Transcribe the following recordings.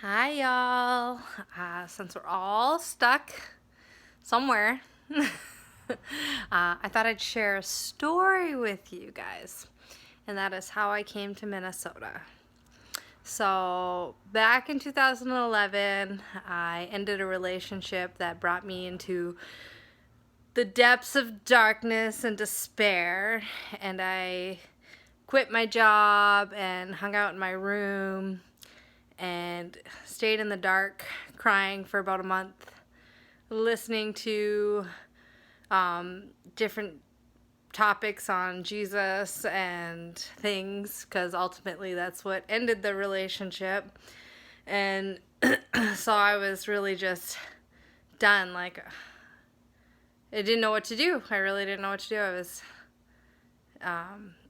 Hi, y'all. Since we're all stuck somewhere, I thought I'd share a story with you guys, and that is how I came to Minnesota. So, back in 2011, I ended a relationship that brought me into the depths of darkness and despair, and I quit my job and hung out in my room and stayed in the dark crying for about a month, listening to different topics on Jesus and things, because ultimately that's what ended the relationship. And so I was really just done. Like, I didn't know what to do. I really didn't know what to do.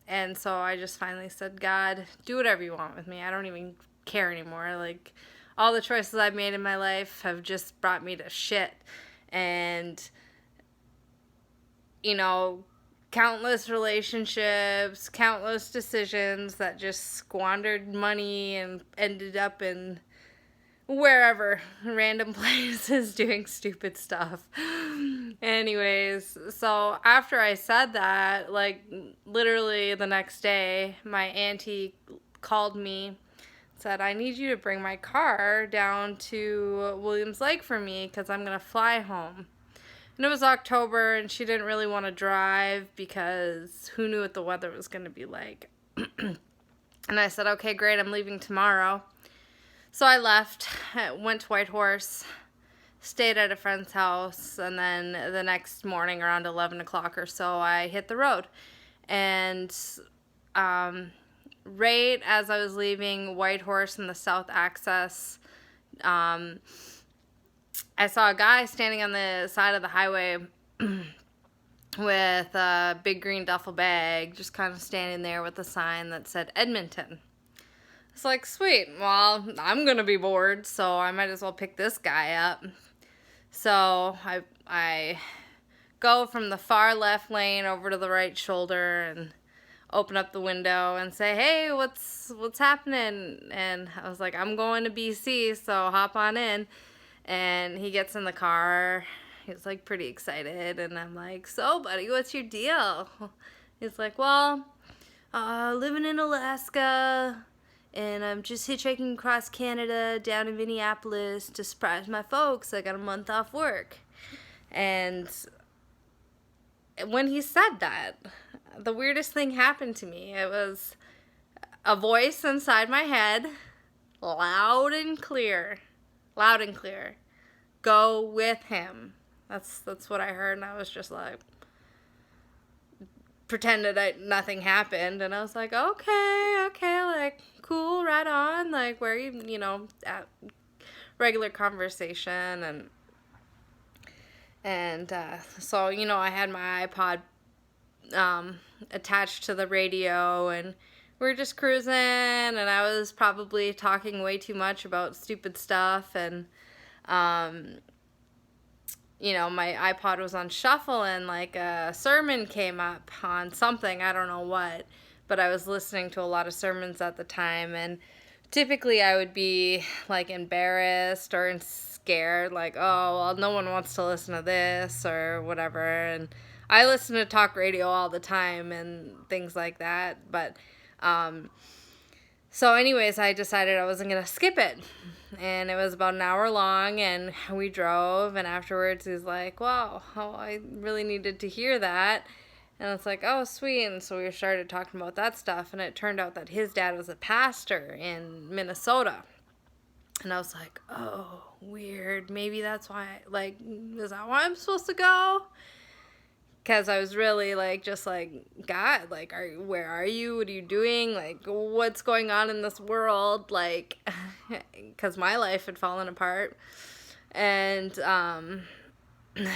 And so I just finally said, God, do whatever you want with me. I don't even care anymore. Like, all the choices I've made in my life have just brought me to shit. And, countless relationships, countless decisions that just squandered money and ended up in wherever, random places doing stupid stuff. Anyways, so after I said that, like literally the next day, my auntie called me, said, I need you to bring my car down to Williams Lake for me because I'm going to fly home. And it was October and she didn't really want to drive because who knew what the weather was going to be like. And I said, okay, great, I'm leaving tomorrow. So I left, went to Whitehorse, stayed at a friend's house, and then the next morning around 11 o'clock or so, I hit the road. And right as I was leaving Whitehorse and the South Access, I saw a guy standing on the side of the highway with a big green duffel bag, just kind of standing there with a sign that said Edmonton. It's like, sweet, well, I'm going to be bored, so I might as well pick this guy up. So I go from the far left lane over to the right shoulder and open up the window and say, hey, what's happening? And I was like, I'm going to BC, so hop on in. And he gets in the car. He's like pretty excited. And I'm like, so buddy, what's your deal? He's like, well, living in Alaska, and I'm just hitchhiking across Canada down in Minneapolis to surprise my folks. I got a month off work. And when he said that, the weirdest thing happened to me. It was a voice inside my head, loud and clear. Go with him. That's what I heard, and I was just like, pretended nothing happened, and I was like, okay, like, cool, right on, like, where you, at regular conversation, and so, I had my iPod attached to the radio, and we were just cruising, and I was probably talking way too much about stupid stuff, and my iPod was on shuffle and like a sermon came up on something, I don't know what, but I was listening to a lot of sermons at the time, and typically I would be like embarrassed or scared, like, oh, well, no one wants to listen to this or whatever, and I listen to talk radio all the time and things like that, but so anyways, I decided I wasn't going to skip it. And it was about an hour long, and we drove, and afterwards he's like, wow, I really needed to hear that. And it's like, oh, sweet. And so we started talking about that stuff, and it turned out that his dad was a pastor in Minnesota. And I was like, oh, weird. Maybe that's why, like, is that why I'm supposed to go? Because I was really, like, just like, God, like, where are you? What are you doing? Like, what's going on in this world? Like, because my life had fallen apart. And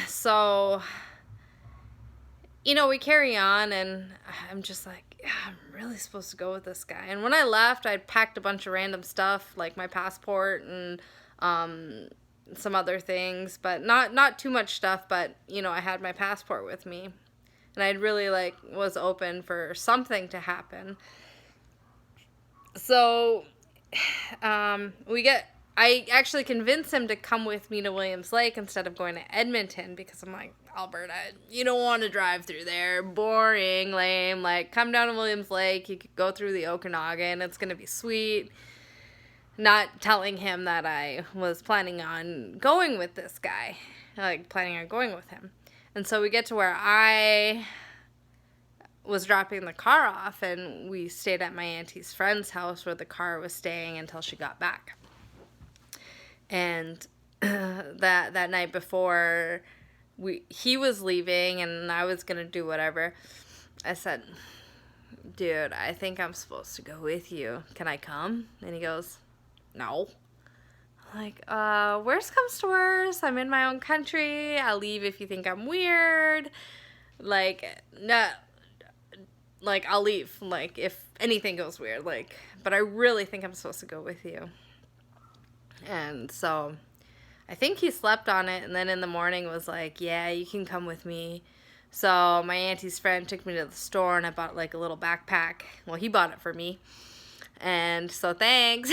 so, we carry on, and I'm just like, yeah, I'm really supposed to go with this guy. And when I left, I'd packed a bunch of random stuff, like my passport and some other things, but not too much stuff, but I had my passport with me, and I'd really was open for something to happen. So we get I actually convinced him to come with me to Williams Lake instead of going to Edmonton because I'm like, Alberta, you don't want to drive through there. Boring, lame. Like, come down to Williams Lake. You could go through the Okanagan. It's going to be sweet. Not telling him that I was planning on going with this guy. Like, planning on going with him. And so we get to where I was dropping the car off, and we stayed at my auntie's friend's house where the car was staying until she got back. And that night before he was leaving and I was going to do whatever, I said, dude, I think I'm supposed to go with you. Can I come? And he goes, no. I'm like, worst comes to worst. I'm in my own country. I'll leave if you think I'm weird. Like, no. Like, I'll leave. Like, if anything goes weird. Like, but I really think I'm supposed to go with you. And so I think he slept on it, and then in the morning was like, yeah, you can come with me. So my auntie's friend took me to the store, and I bought like a little backpack. Well, he bought it for me. And so thanks.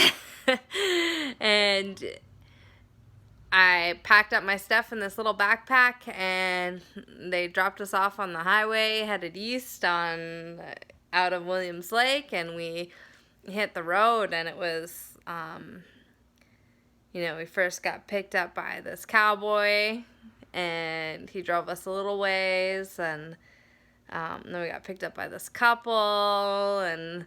And I packed up my stuff in this little backpack, and they dropped us off on the highway, headed east out of Williams Lake, and we hit the road, and it was... we first got picked up by this cowboy, and he drove us a little ways, and then we got picked up by this couple, and,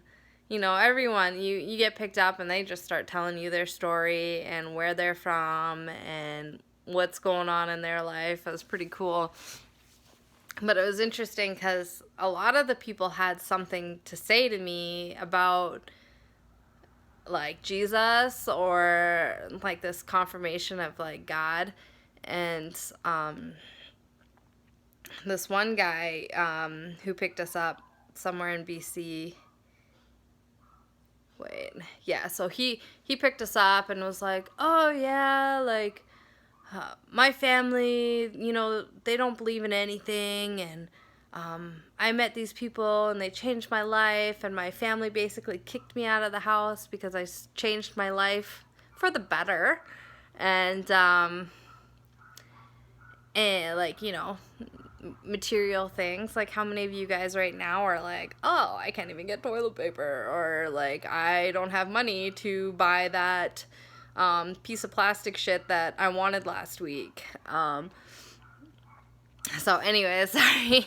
everyone, you get picked up, and they just start telling you their story, and where they're from, and what's going on in their life. It was pretty cool. But it was interesting, because a lot of the people had something to say to me about like Jesus or like this confirmation of like God. And this one guy who picked us up somewhere in BC, so he picked us up and was like, oh yeah, like my family, they don't believe in anything, and I met these people and they changed my life, and my family basically kicked me out of the house because I changed my life for the better. And like, material things. Like, how many of you guys right now are like, oh, I can't even get toilet paper, or like, I don't have money to buy that piece of plastic shit that I wanted last week. So anyways, sorry.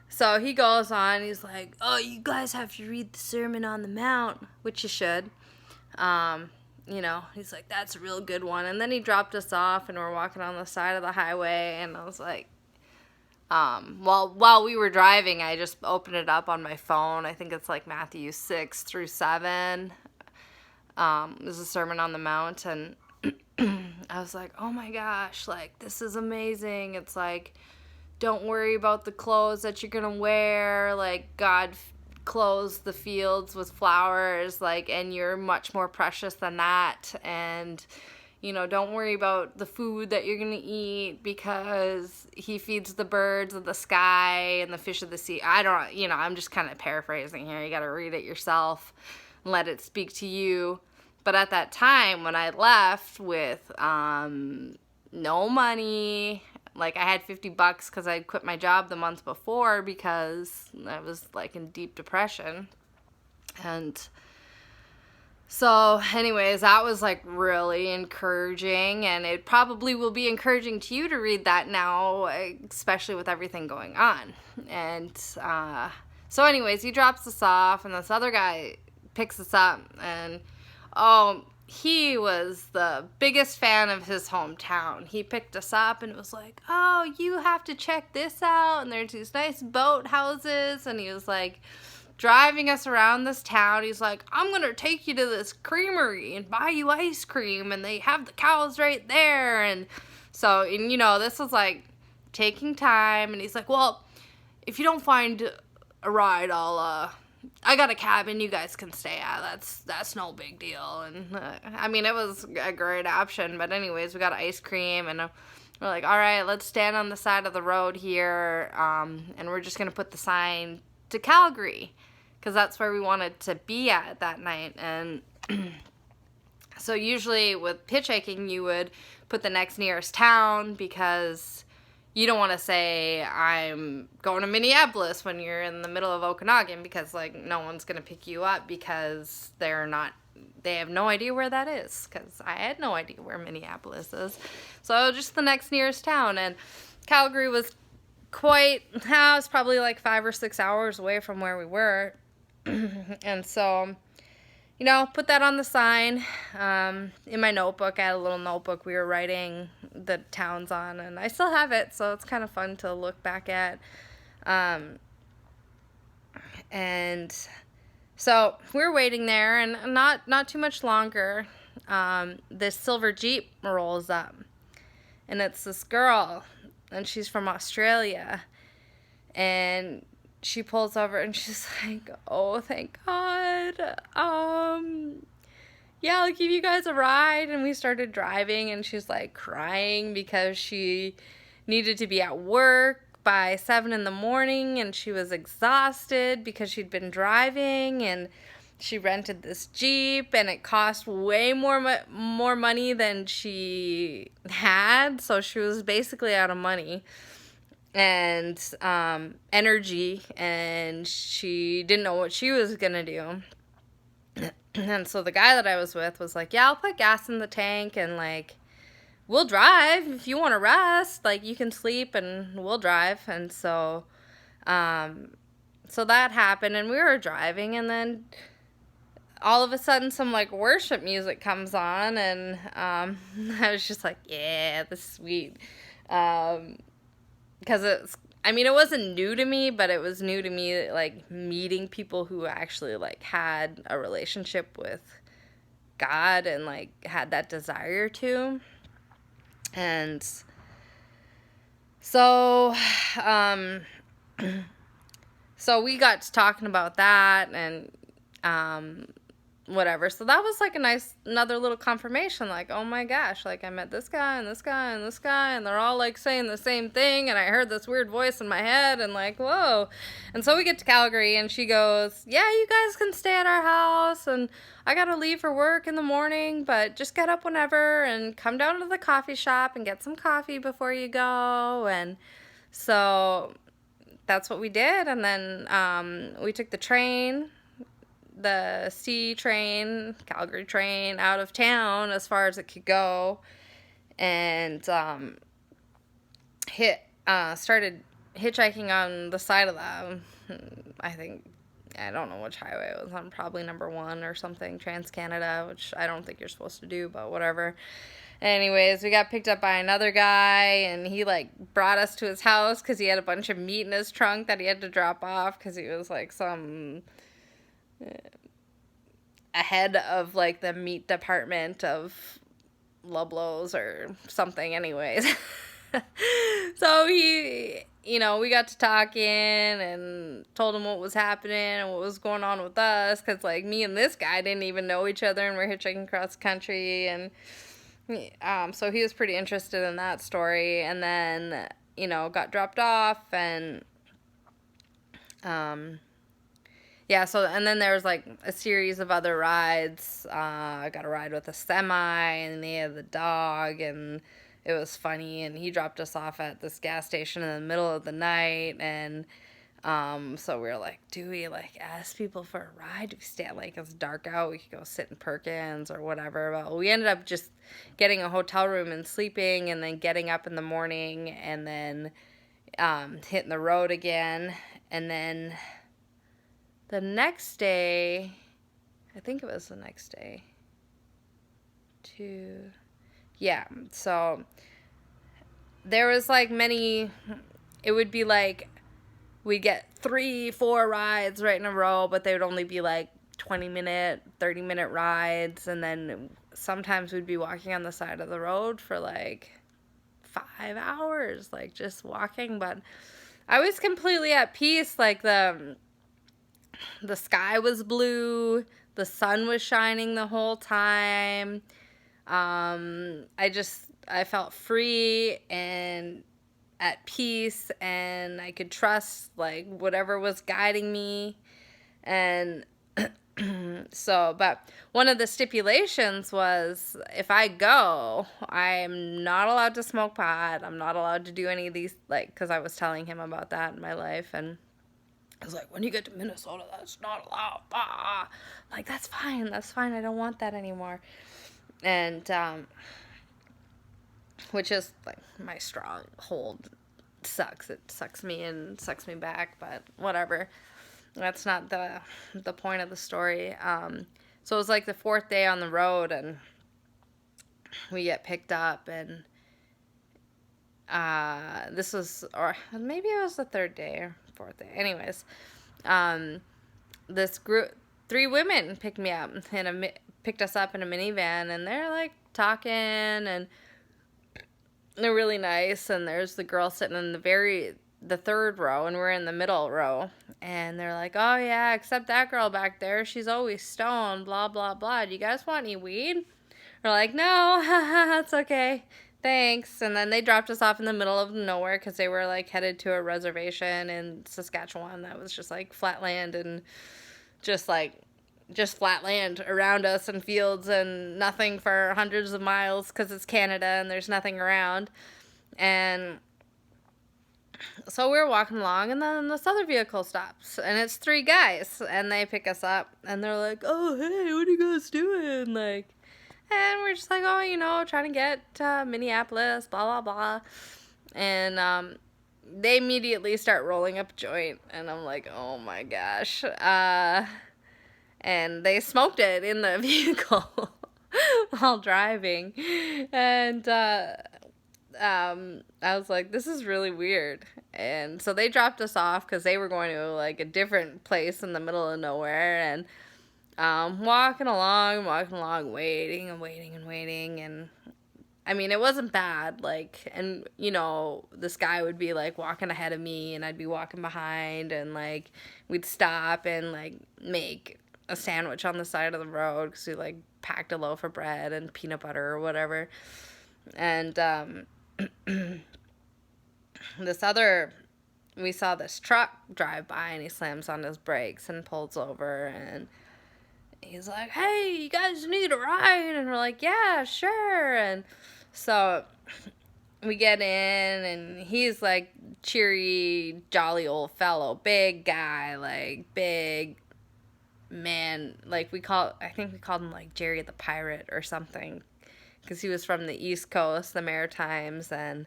So he goes on, he's like, oh, you guys have to read the Sermon on the Mount, which you should. He's like, that's a real good one. And then he dropped us off, and we're walking on the side of the highway, and I was like, while we were driving, I just opened it up on my phone. I think it's like Matthew 6-7. There's a Sermon on the Mount, and I was like, oh my gosh, like, this is amazing. It's like, don't worry about the clothes that you're gonna wear. Like, God clothes the fields with flowers, like, and you're much more precious than that. And, don't worry about the food that you're gonna eat, because he feeds the birds of the sky and the fish of the sea. I'm just kind of paraphrasing here. You gotta read it yourself and let it speak to you. But at that time, when I left with no money, like, I had $50 because I quit my job the month before because I was, like, in deep depression. And so, anyways, that was, like, really encouraging, and it probably will be encouraging to you to read that now, especially with everything going on. And so anyways, he drops us off, and this other guy picks us up, and he was the biggest fan of his hometown. He picked us up and was like, oh, you have to check this out, and there's these nice boat houses, and he was like driving us around this town. He's like, I'm gonna take you to this creamery and buy you ice cream, and they have the cows right there. And so, and this was like taking time, and he's like, well, if you don't find a ride, I got a cabin you guys can stay at. That's no big deal. And it was a great option. But anyways, we got ice cream, and we're like, all right, let's stand on the side of the road here, and we're just gonna put the sign to Calgary, because that's where we wanted to be at that night. And So usually with hitchhiking, you would put the next nearest town because you don't want to say I'm going to Minneapolis when you're in the middle of Okanagan, because like no one's going to pick you up because they have no idea where that is, because I had no idea where Minneapolis is. So just the next nearest town, and Calgary was it was probably like 5 or 6 hours away from where we were. And so, put that on the sign. In my notebook, I had a little notebook we were writing the towns on, and I still have it, so it's kind of fun to look back at. And so we were waiting there, and not too much longer, this silver Jeep rolls up, and it's this girl, and she's from Australia, and she pulls over, and she's like, oh, thank God, yeah, I'll give you guys a ride. And we started driving, and she's like crying because she needed to be at work by 7 in the morning, and she was exhausted because she'd been driving, and she rented this Jeep, and it cost way more money than she had, so she was basically out of money and energy, and she didn't know what she was gonna do. And so the guy that I was with was like, yeah, I'll put gas in the tank, and like, we'll drive if you want to rest, like you can sleep and we'll drive. And so so that happened, and we were driving, and then all of a sudden some like worship music comes on, and I was just like, yeah, this is sweet. Because it wasn't new to me, but it was new to me, like, meeting people who actually, like, had a relationship with God and, like, had that desire to. And so, so we got to talking about that, and, whatever. So that was like another little confirmation, like, oh my gosh, like I met this guy and this guy and this guy, and they're all like saying the same thing, and I heard this weird voice in my head, and like, whoa. And so we get to Calgary, and she goes, yeah, you guys can stay at our house, and I gotta leave for work in the morning, but just get up whenever and come down to the coffee shop and get some coffee before you go. And so that's what we did. And then we took the train, the C train, Calgary train, out of town as far as it could go, and started hitchhiking on the side of that. I don't know which highway it was on, probably number 1 or something, Trans-Canada, which I don't think you're supposed to do, but whatever. Anyways, we got picked up by another guy, and he like brought us to his house because he had a bunch of meat in his trunk that he had to drop off because he was like some ahead of like the meat department of Loblaws or something. Anyways. So we got to talking and told him what was happening and what was going on with us, because like me and this guy didn't even know each other, and we're hitchhiking across the country. And so he was pretty interested in that story. And then got dropped off, and yeah, so, and then there was, like, a series of other rides. I got a ride with a semi, and they had the dog, and it was funny, and he dropped us off at this gas station in the middle of the night, and so we were like, do we, like, ask people for a ride? Do we stay at, like, it's dark out, we could go sit in Perkins or whatever. But we ended up just getting a hotel room and sleeping, and then getting up in the morning, and then hitting the road again. And then the next day, I think it was the next day, so there was like it would be like, we'd get 3-4 rides right in a row, but they would only be like 20-minute, 30-minute rides, and then sometimes we'd be walking on the side of the road for like 5 hours, like just walking. But I was completely at peace. Like the sky was blue, the sun was shining the whole time. I felt free and at peace, and I could trust like whatever was guiding me. And So, but one of the stipulations was if I go, I'm not allowed to smoke pot. I'm not allowed to do any of these, like, because I was telling him about that in my life. And I was like, when you get to Minnesota, that's not allowed. Ah. Like, that's fine. That's fine. I don't want that anymore. And, which is, like, my stronghold. Sucks. It sucks me in, sucks me back, but whatever. That's not the point of the story. So it was like the fourth day on the road, and we get picked up, and this was, or maybe it was the third day or fourth day. Anyways, this group, 3 women picked me up picked us up in a minivan, and they're like talking, and they're really nice. And there's the girl sitting in the third row, and we're in the middle row, and they're like, oh yeah, except that girl back there, she's always stoned, blah blah blah, do you guys want any weed? We're like, no, it's okay, thanks. And then they dropped us off in the middle of nowhere because they were like headed to a reservation in Saskatchewan that was just like flat land, and just flat land around us, and fields and nothing for hundreds of miles because it's Canada and there's nothing around. And so we're walking along, and then this other vehicle stops, and it's 3 guys, and they pick us up, and they're like, oh, hey, what are you guys doing? Like, and we're just like, oh, trying to get to Minneapolis, blah, blah, blah. And they immediately start rolling up a joint, and I'm like, oh my gosh. And they smoked it in the vehicle while driving. And I was like, this is really weird. And so they dropped us off because they were going to like a different place in the middle of nowhere. And walking along, waiting and waiting and waiting. And I mean, it wasn't bad. Like, and this guy would be like walking ahead of me, and I'd be walking behind, and like we'd stop and like make a sandwich on the side of the road because we like packed a loaf of bread and peanut butter or whatever. And we saw this truck drive by, and he slams on his brakes and pulls over, and he's like, hey, you guys need a ride? And we're like, yeah, sure. And so we get in, and he's like cheery, jolly old fellow, big guy, like big man. Like I think we called him like Jerry the Pirate or something, because he was from the East Coast, the Maritimes, and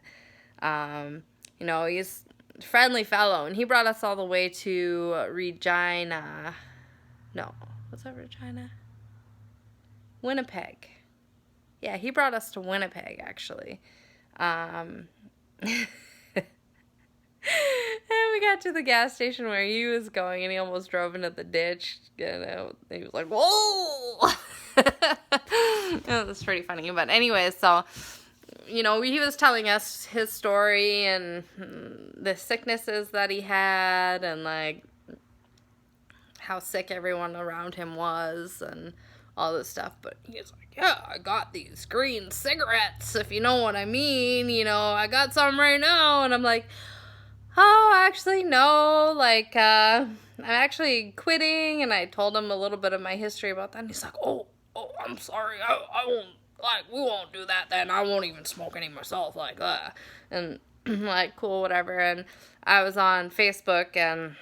he's a friendly fellow, and he brought us all the way to Regina. No, what's that, Regina? Winnipeg. Yeah, he brought us to Winnipeg, actually. And we got to the gas station where he was going, and he almost drove into the ditch. He was like, whoa! It was pretty funny. But anyway, so, he was telling us his story and the sicknesses that he had, and like how sick everyone around him was, and all this stuff. But he's like, yeah, I got these green cigarettes, if you know what I mean. I got some right now. And I'm like, oh, actually, no. Like, I'm actually quitting. And I told him a little bit of my history about that. And he's like, oh, I'm sorry. I won't, like, we won't do that then. I won't even smoke any myself, like that. And I'm like, cool, whatever. And I was on Facebook and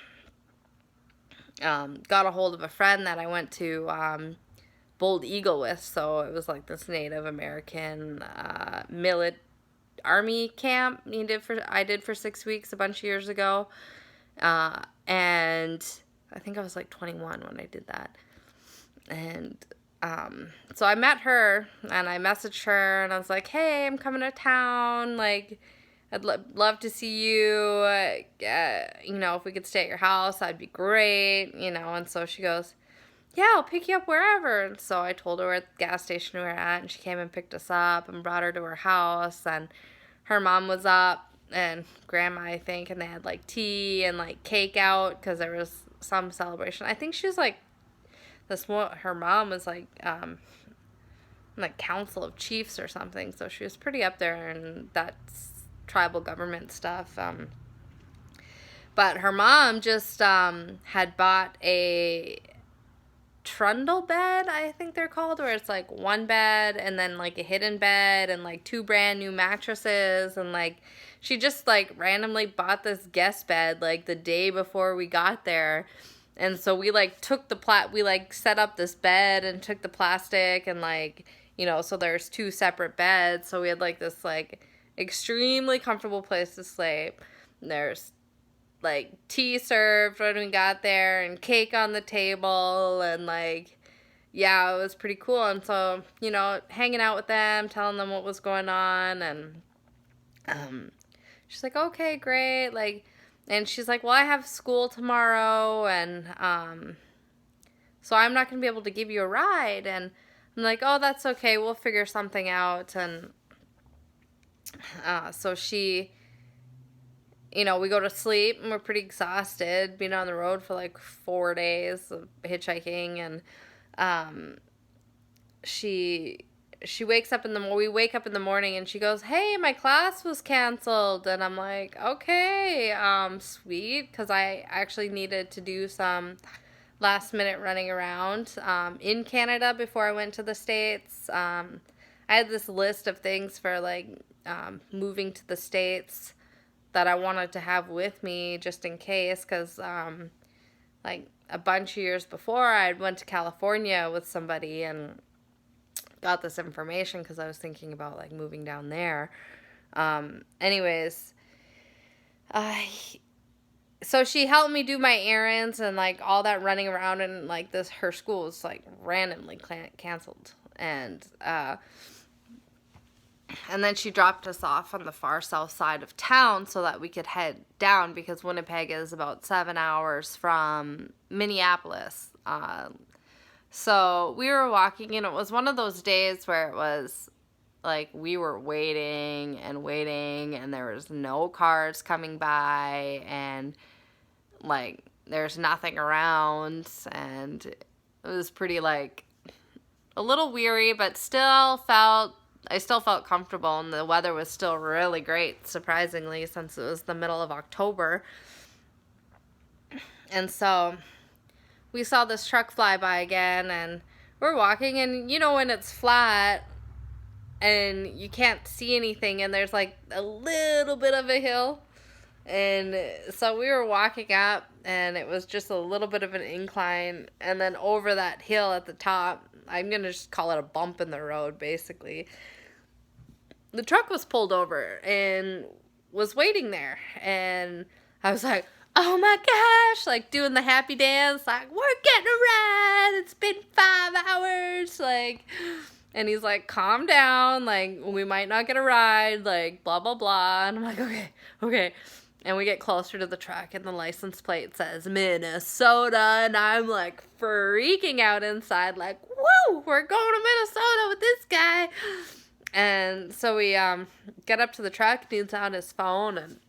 got a hold of a friend that I went to Bold Eagle with. So it was like this Native American army camp I did for 6 weeks a bunch of years ago. And I think I was like 21 when I did that. And so I met her, and I messaged her, and I was like, hey, I'm coming to town, like, I'd love to see you, if we could stay at your house, that'd be great, and so she goes, yeah, I'll pick you up wherever. And so I told her at the gas station we were at, and she came and picked us up and brought her to her house, and her mom was up, and grandma, I think, and they had like tea and like cake out because there was some celebration. I think she was like, her mom was like Council of Chiefs or something, so she was pretty up there in that tribal government stuff. But her mom just had bought a trundle bed, I think they're called, where it's like one bed and then like a hidden bed and like two brand new mattresses, and like she just like randomly bought this guest bed like the day before we got there. And so we like took we like set up this bed and took the plastic and like, you know, so there's two separate beds. So we had like this like extremely comfortable place to sleep. There's like tea served when we got there and cake on the table, and like, yeah, it was pretty cool. And so, you know, hanging out with them, telling them what was going on, and she's like, okay, great, like, and she's like, well, I have school tomorrow, and so I'm not gonna be able to give you a ride. And I'm like, oh, that's okay, we'll figure something out. And so she, you know, we go to sleep and we're pretty exhausted, being on the road for like 4 days of hitchhiking. And she wakes up we wake up in the morning and she goes, hey, my class was canceled. And I'm like, okay, sweet, because I actually needed to do some last minute running around in Canada before I went to the States. I had this list of things for like moving to the States that I wanted to have with me just in case, because like a bunch of years before I went to California with somebody and got this information because I was thinking about like moving down there. Anyways, so she helped me do my errands and like all that running around, and like her school was like randomly canceled. And then she dropped us off on the far south side of town so that we could head down, because Winnipeg is about 7 hours from Minneapolis. So we were walking, and it was one of those days where it was like we were waiting and waiting, and there was no cars coming by, and like there's nothing around, and it was pretty like a little weary, but I still felt comfortable, and the weather was still really great, surprisingly, since it was the middle of October. And so we saw this truck fly by again, and we're walking, and you know when it's flat and you can't see anything and there's like a little bit of a hill, and so we were walking up and it was just a little bit of an incline, and then over that hill at the top, I'm gonna just call it a bump in the road, basically, the truck was pulled over and was waiting there. And I was like, oh my gosh, like doing the happy dance, like, we're getting a ride, it's been 5 hours, like, and he's like, calm down, like, we might not get a ride, like, blah, blah, blah. And I'm like, okay. And we get closer to the truck, and the license plate says Minnesota, and I'm like freaking out inside, like, whoa, we're going to Minnesota with this guy. And so we get up to the truck, and he's on his phone, and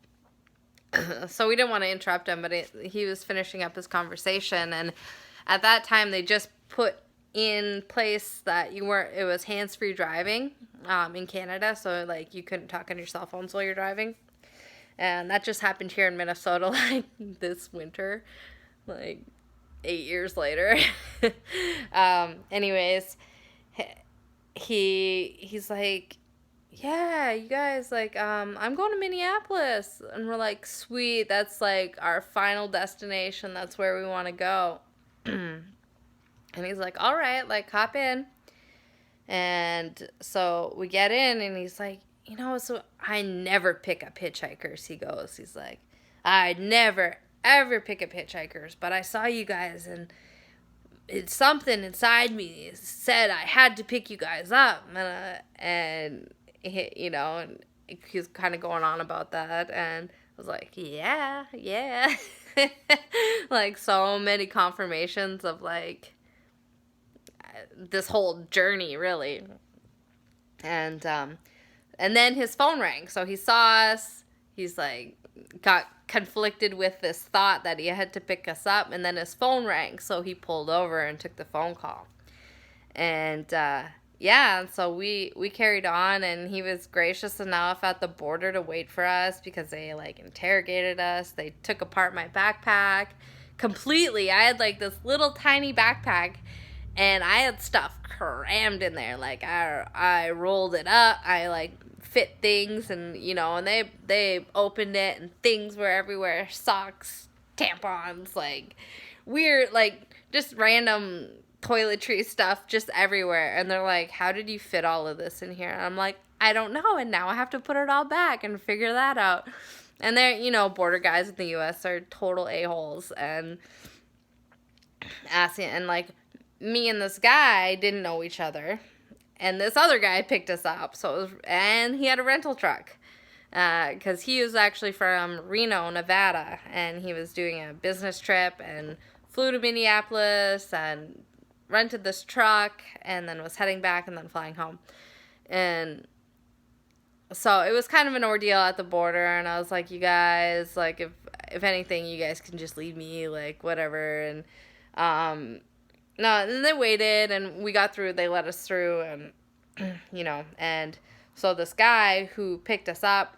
so we didn't want to interrupt him, but he was finishing up his conversation. And at that time, they just put in place that it was hands-free driving in Canada, so like you couldn't talk on your cell phones while you're driving. And that just happened here in Minnesota, like this winter, like 8 years later. Anyways, he's like, yeah, you guys, like, I'm going to Minneapolis. And we're like, sweet, that's like our final destination. That's where we want to go. And he's like, all right, like, hop in. And so we get in, and he's like, you know, so I never pick up hitchhikers, he goes. He's like, I never, ever pick up hitchhikers, but I saw you guys, and it's something inside me said I had to pick you guys up. And he, you know, and he was kind of going on about that, and I was like, yeah. Like, so many confirmations of, like, this whole journey, really. And then his phone rang, so he saw us. He's like, got conflicted with this thought that he had to pick us up, and then his phone rang, so he pulled over and took the phone call. And yeah, so we carried on, and he was gracious enough at the border to wait for us because they like interrogated us. They took apart my backpack completely. I had like this little tiny backpack, And I had stuff crammed in there. Like, I rolled it up. I, like, fit things, and, you know, and they opened it, and things were everywhere. Socks, tampons, like, weird, like, just random toiletry stuff just everywhere. And they're like, how did you fit all of this in here? And I'm like, I don't know, and now I have to put it all back and figure that out. And they're, you know, border guys in the U.S. are total a-holes, and asking, and, like, me and this guy didn't know each other, and this other guy picked us up, so it was, and he had a rental truck, because he was actually from Reno, Nevada, and he was doing a business trip, and flew to Minneapolis, and rented this truck, and then was heading back, and then flying home, and so it was kind of an ordeal at the border, and I was like, you guys, like, if anything, you guys can just leave me, like, whatever, and, no, and they waited, and we got through, they let us through, and, you know, and so this guy who picked us up,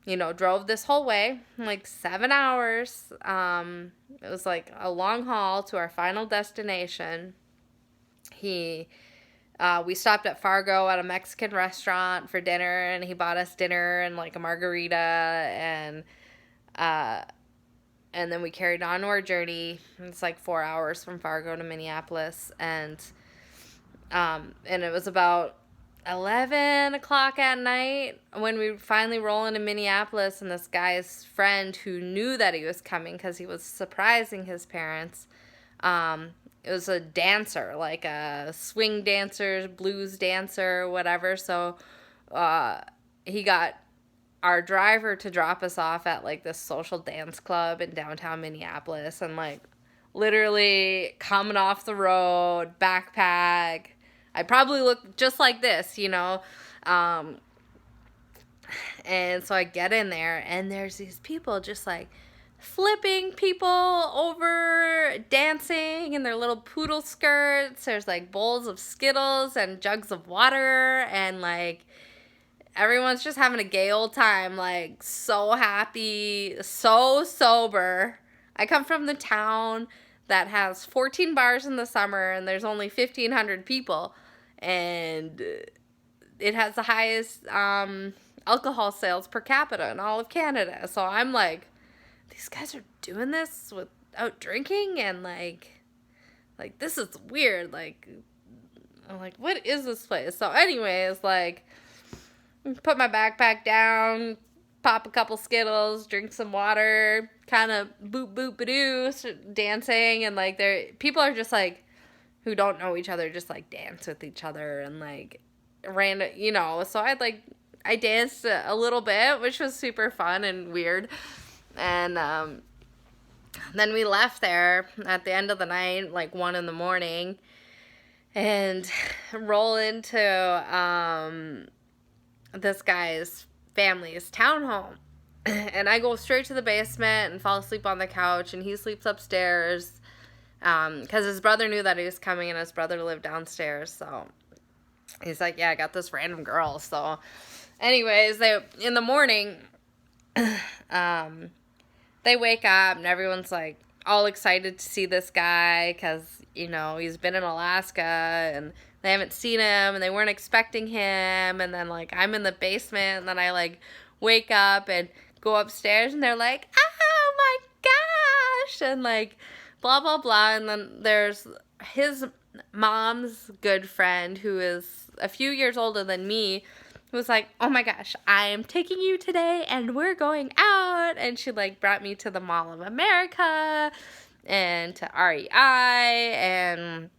you know, drove this whole way, like 7 hours, it was like a long haul to our final destination. We stopped at Fargo at a Mexican restaurant for dinner, and he bought us dinner and, like, a margarita, and then we carried on to our journey. It's like 4 hours from Fargo to Minneapolis, and it was about 11 o'clock at night when we finally roll into Minneapolis, and this guy's friend who knew that he was coming because he was surprising his parents, it was a dancer, like a swing dancer, blues dancer, whatever, so he got our driver to drop us off at, like, this social dance club in downtown Minneapolis, and, like, literally coming off the road, backpack. I probably look just like this, you know, and so I get in there, and there's these people just, like, flipping people over, dancing in their little poodle skirts. There's, like, bowls of Skittles and jugs of water, and, like, everyone's just having a gay old time, like, so happy, so sober. I come from the town that has 14 bars in the summer, and there's only 1,500 people, and it has the highest alcohol sales per capita in all of Canada. So I'm like, these guys are doing this without drinking, and, like, this is weird. Like, I'm like, what is this place? So anyways, like, put my backpack down, pop a couple Skittles, drink some water, kind of boop boop ba-doo, dancing, and, like, people are just, like, who don't know each other, just, like, dance with each other, and, like, random, you know, so I danced a little bit, which was super fun and weird, and then we left there at the end of the night, like 1 a.m, and roll into this guy's family's townhome, and I go straight to the basement and fall asleep on the couch, and he sleeps upstairs, because his brother knew that he was coming, and his brother lived downstairs, so he's like, yeah, I got this random girl. So anyways, in the morning, they wake up, and everyone's, like, all excited to see this guy, because, you know, he's been in Alaska, and they haven't seen him, and they weren't expecting him, and then, like, I'm in the basement, and then I, like, wake up and go upstairs, and they're like, oh my gosh, and, like, blah, blah, blah, and then there's his mom's good friend, who is a few years older than me, who was like, oh my gosh, I am taking you today, and we're going out, and she, like, brought me to the Mall of America, and to REI, and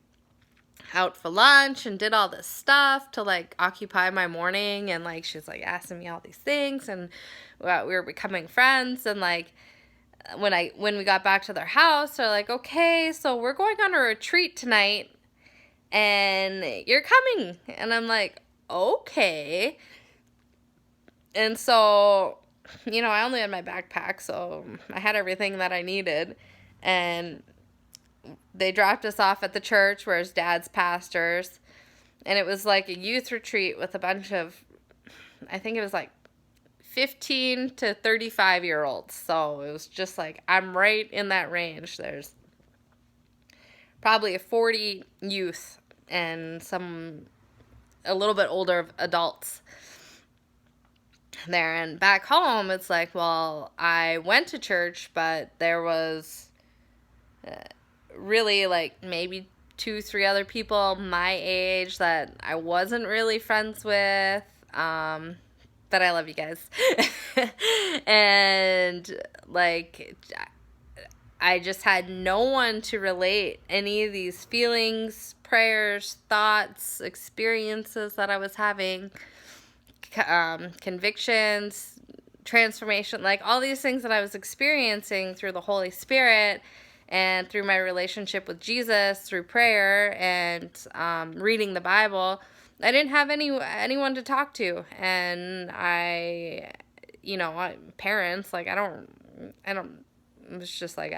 out for lunch, and did all this stuff to, like, occupy my morning, and, like, she's, like, asking me all these things, and we were becoming friends, and, like, when we got back to their house, they're like, okay, so we're going on a retreat tonight, and you're coming, and I'm like, okay, and so, you know, I only had my backpack, so I had everything that I needed, and they dropped us off at the church where his dad's pastors, and it was like a youth retreat with a bunch of, I think it was like 15 to 35-year-olds, so it was just like, I'm right in that range. There's probably a 40 youth and some a little bit older adults there. And back home, it's like, well, I went to church, but there was really like maybe 2, 3 other people my age that I wasn't really friends with. But I love you guys. And like, I just had no one to relate any of these feelings, prayers, thoughts, experiences that I was having, convictions, transformation, like all these things that I was experiencing through the Holy Spirit and through my relationship with Jesus, through prayer and reading the Bible. I didn't have anyone to talk to, and parents, like, it's just like,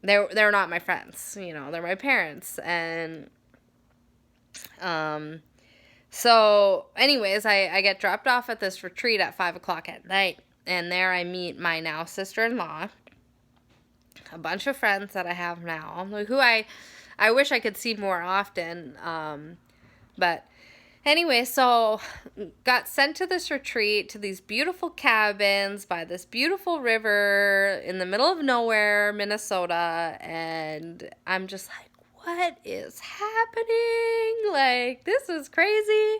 they're not my friends, they're my parents. And, so anyways, I get dropped off at this retreat at 5:00 at night, and there I meet my now sister-in-law, a bunch of friends that I have now, who I wish I could see more often, but anyway, so got sent to this retreat, to these beautiful cabins by this beautiful river in the middle of nowhere, Minnesota, and I'm just like, what is happening? Like, this is crazy.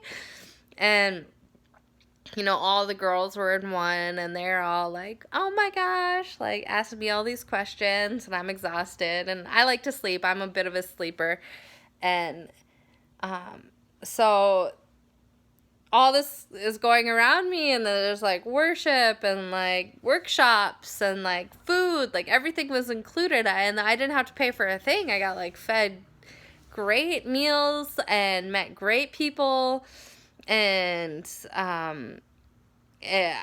And, all the girls were in one, and they're all like, oh my gosh, like, asking me all these questions, and I'm exhausted, and I like to sleep. I'm a bit of a sleeper. And, so all this is going around me, and then there's like worship and like workshops and like food, like everything was included, and I didn't have to pay for a thing. I got like fed great meals and met great people, and I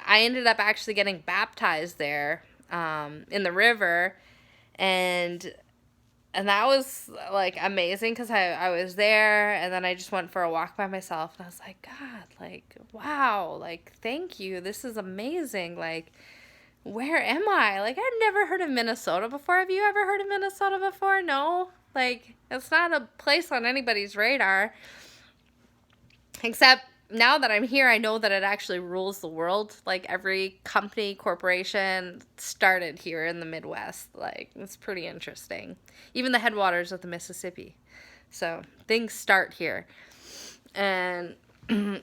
ended up actually getting baptized there in the river, and that was, like, amazing because I was there, and then I just went for a walk by myself, and I was like, God, like, wow, like, thank you. This is amazing. Like, where am I? Like, I'd never heard of Minnesota before. Have you ever heard of Minnesota before? No? Like, it's not a place on anybody's radar. Except now that I'm here, I know that it actually rules the world. Like, every company, corporation started here in the Midwest. Like, it's pretty interesting. Even the headwaters of the Mississippi. So, things start here. And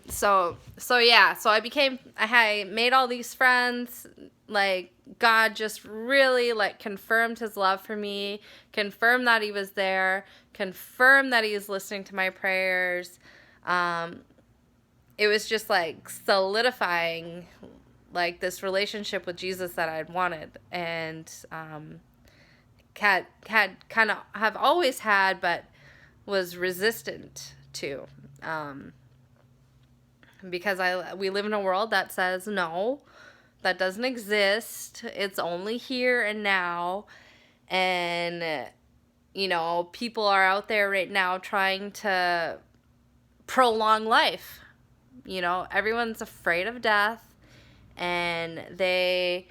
so I made all these friends. Like, God just really, like, confirmed his love for me, confirmed that he was there, confirmed that he was listening to my prayers. It was just like solidifying like this relationship with Jesus that I'd wanted, and had kind of have always had, but was resistant to, because we live in a world that says no, that doesn't exist. It's only here and now, and people are out there right now trying to prolong life. Everyone's afraid of death, and they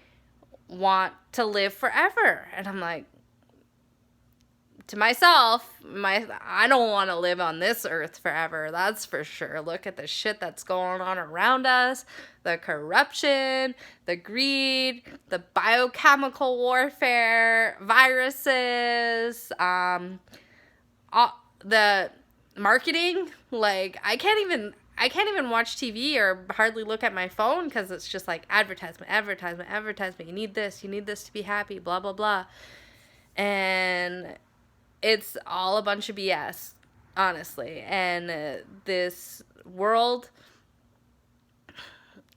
want to live forever. And I'm like, to myself, I don't want to live on this earth forever. That's for sure. Look at the shit that's going on around us, the corruption, the greed, the biochemical warfare, viruses, the marketing. Like, I can't even watch TV or hardly look at my phone because it's just like advertisement. You need this to be happy, blah, blah, blah. And it's all a bunch of BS, honestly. And this world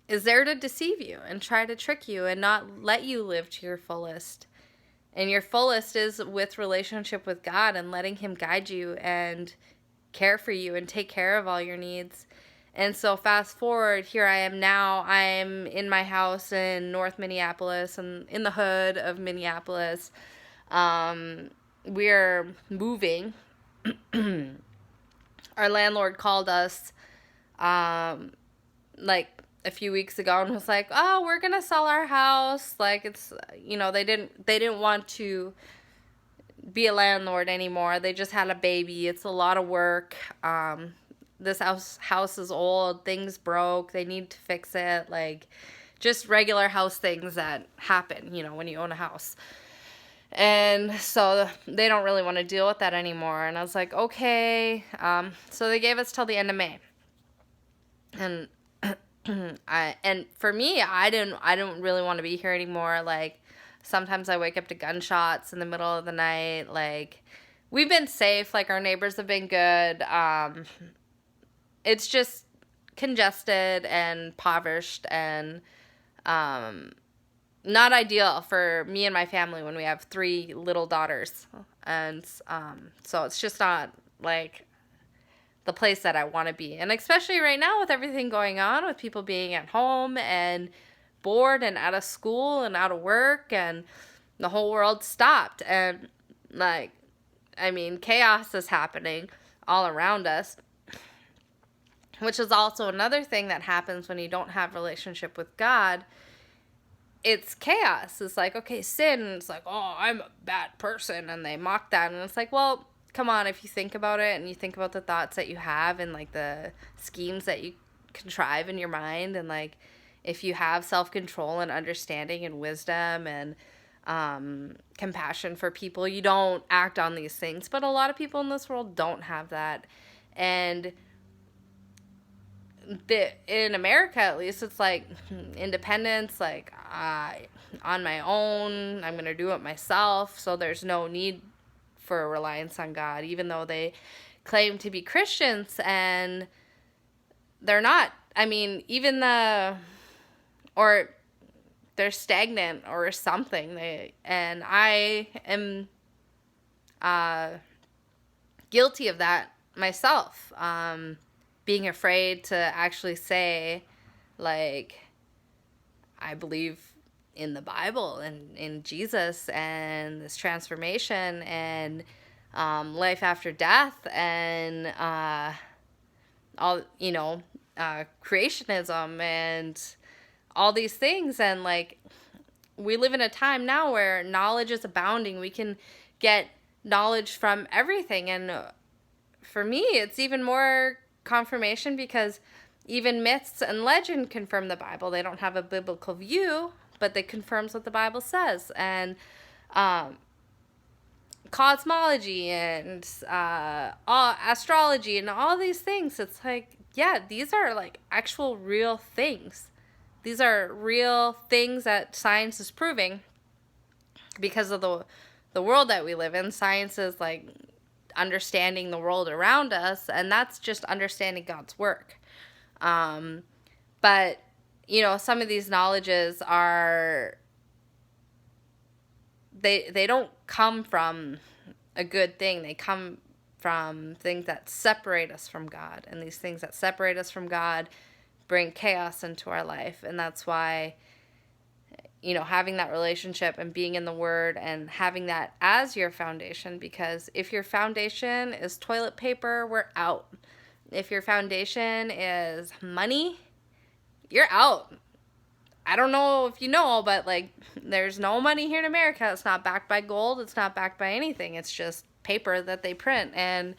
is there to deceive you and try to trick you and not let you live to your fullest. And your fullest is with relationship with God and letting him guide you and care for you and take care of all your needs. And so fast forward, here I am now. I'm in my house in North Minneapolis and in the hood of Minneapolis. We're moving. Our landlord called us like a few weeks ago and was like, "Oh, we're going to sell our house." Like, it's, they didn't want to be a landlord anymore. They just had a baby. It's a lot of work. This house is old. Things broke. They need to fix it. Like, just regular house things that happen, when you own a house. And so they don't really want to deal with that anymore. And I was like, okay. So they gave us till the end of May. And and for me, I don't really want to be here anymore. Like, sometimes I wake up to gunshots in the middle of the night. Like, we've been safe. Like, our neighbors have been good. It's just congested and impoverished and not ideal for me and my family when we have 3 little daughters. And so it's just not, like, the place that I want to be. And especially right now with everything going on, with people being at home and bored and out of school and out of work, and the whole world stopped. And, like, I mean, chaos is happening all around us, which is also another thing that happens when you don't have a relationship with God. It's chaos. It's like, okay, sin. And it's like, oh, I'm a bad person. And they mock that. And it's like, well, come on, if you think about it and you think about the thoughts that you have and, like, the schemes that you contrive in your mind, and, like, if you have self-control and understanding and wisdom and compassion for people, you don't act on these things. But a lot of people in this world don't have that. And in America, at least, it's like independence, like, on my own, I'm going to do it myself. So there's no need for a reliance on God, even though they claim to be Christians, and they're not. I mean, or they're stagnant or something. And I am guilty of that myself. Being afraid to actually say, like, I believe in the Bible and in Jesus and this transformation and life after death and all, creationism and all these things. And, like, we live in a time now where knowledge is abounding. We can get knowledge from everything. And for me, it's even more confirmation, because even myths and legend confirm the Bible. They don't have a biblical view, but they confirms what the Bible says. And cosmology and all astrology and all these things, it's like, yeah, these are, like, actual real things. These are real things that science is proving because of the world that we live in. Science is, like, understanding the world around us, and that's just understanding God's work. But, some of these knowledges are, they don't come from a good thing. They come from things that separate us from God, and these things that separate us from God bring chaos into our life. And that's why, having that relationship and being in the Word and having that as your foundation, because if your foundation is toilet paper, we're out. If your foundation is money, you're out. I don't know if you know, but, like, there's no money here in America. It's not backed by gold. It's not backed by anything. It's just paper that they print. And,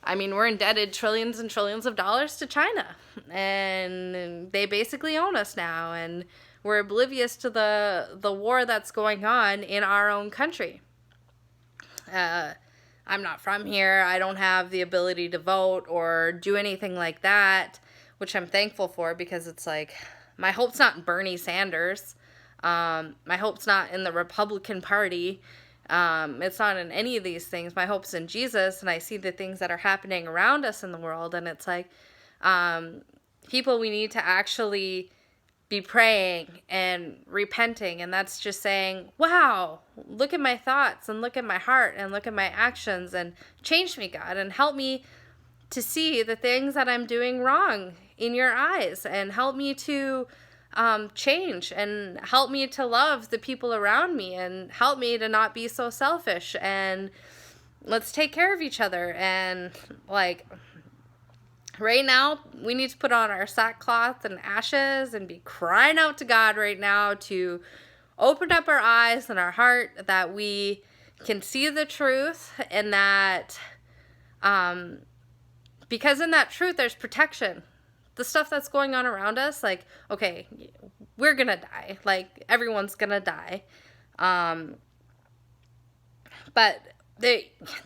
I mean, we're indebted trillions and trillions of dollars to China. And they basically own us now. And we're oblivious to the war that's going on in our own country. I'm not from here. I don't have the ability to vote or do anything like that, which I'm thankful for, because it's like, my hope's not in Bernie Sanders. My hope's not in the Republican Party. It's not in any of these things. My hope's in Jesus, and I see the things that are happening around us in the world, and it's like, people, we need to actually be praying and repenting, and that's just saying, wow, look at my thoughts and look at my heart and look at my actions and change me, God, and help me to see the things that I'm doing wrong in your eyes, and help me to change, and help me to love the people around me, and help me to not be so selfish, and let's take care of each other. And, like, right now, we need to put on our sackcloth and ashes and be crying out to God right now to open up our eyes and our heart, that we can see the truth, and that because in that truth there's protection. The stuff that's going on around us, like, okay, we're gonna die, like everyone's gonna die, but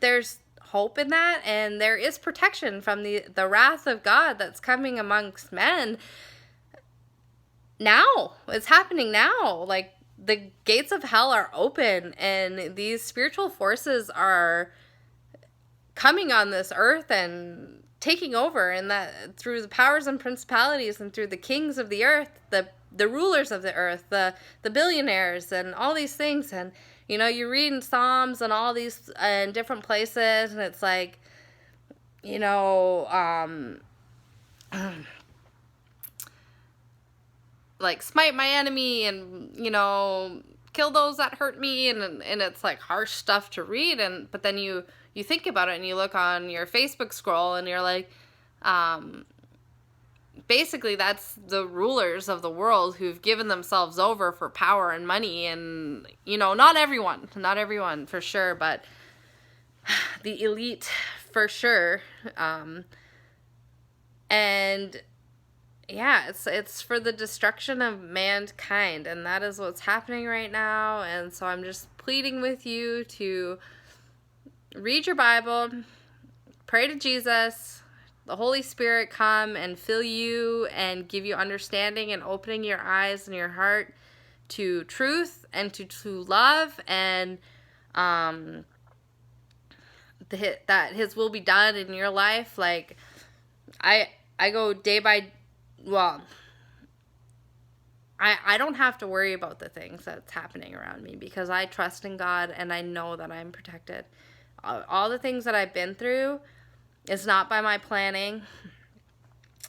there's hope in that, and there is protection from the wrath of God that's coming amongst men. Now it's happening now. Like, the gates of hell are open, and these spiritual forces are coming on this earth and taking over, and that through the powers and principalities and through the kings of the earth, the rulers of the earth, the billionaires, and all these things. And you read in Psalms and all these in different places, and it's like, like, smite my enemy, and kill those that hurt me, and it's like harsh stuff to read. And but then you think about it, and you look on your Facebook scroll, and you're like, basically that's the rulers of the world who've given themselves over for power and money. And not everyone for sure, but the elite for sure. And yeah, it's for the destruction of mankind, and that is what's happening right now. And so I'm just pleading with you to read your Bible, pray to Jesus, the Holy Spirit come and fill you and give you understanding, and opening your eyes and your heart to truth and to love, and that His will be done in your life. Like, I go day by, well, I don't have to worry about the things that's happening around me, because I trust in God, and I know that I'm protected. All the things that I've been through, it's not by my planning.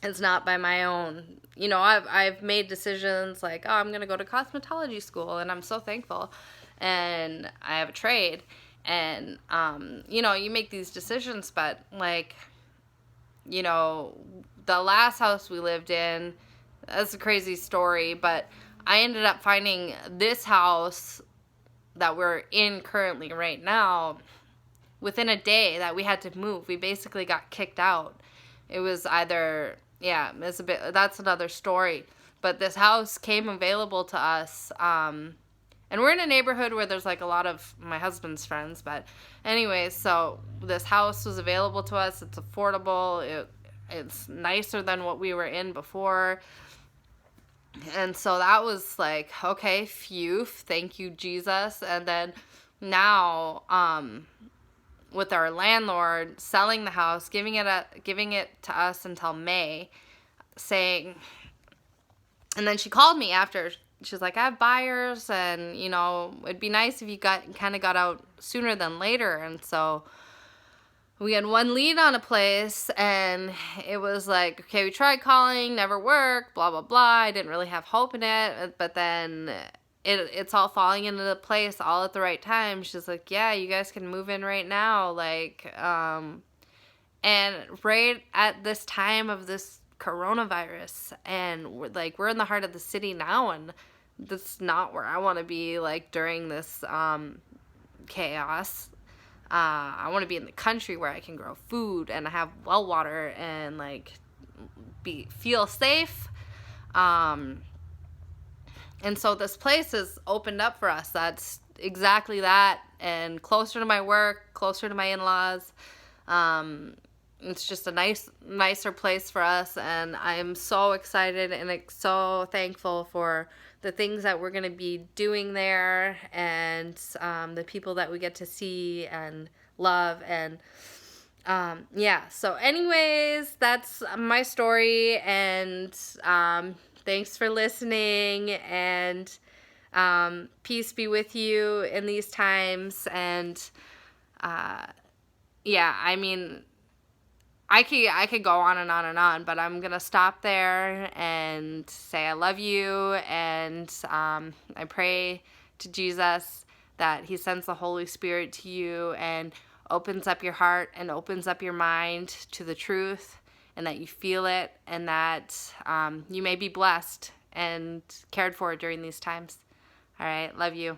It's not by my own. I've made decisions like, oh, I'm going to go to cosmetology school, and I'm so thankful. And I have a trade. And, you make these decisions, but, like, the last house we lived in, that's a crazy story, but I ended up finding this house that we're in currently right now within a day that we had to move. We basically got kicked out. It was either, it's a bit, that's another story. But this house came available to us, and we're in a neighborhood where there's like a lot of my husband's friends. But anyways, so this house was available to us. It's affordable. It's nicer than what we were in before. And so that was like, okay, phew, thank you, Jesus. And then now, with our landlord selling the house, giving it to us until May, saying, and then she called me after. She's like, I have buyers, and it'd be nice if you got out sooner than later. And so we had one lead on a place, and it was like, okay, we tried calling, never worked, blah blah blah. I didn't really have hope in it, but then it's all falling into place all at the right time. She's like, yeah, you guys can move in right now. Like, and right at this time of this coronavirus, and we're in the heart of the city now, and that's not where I want to be, like, during this chaos. I want to be in the country where I can grow food and have well water and, like, feel safe. And so this place is opened up for us. That's exactly that, and closer to my work, closer to my in-laws. It's just a nicer place for us, and I'm so excited and so thankful for the things that we're going to be doing there, and the people that we get to see and love. And so anyways, that's my story, and thanks for listening, and peace be with you in these times. And I mean, I could go on and on and on, but I'm going to stop there and say I love you, and I pray to Jesus that He sends the Holy Spirit to you and opens up your heart and opens up your mind to the truth, and that you feel it, and that you may be blessed and cared for during these times. All right, love you.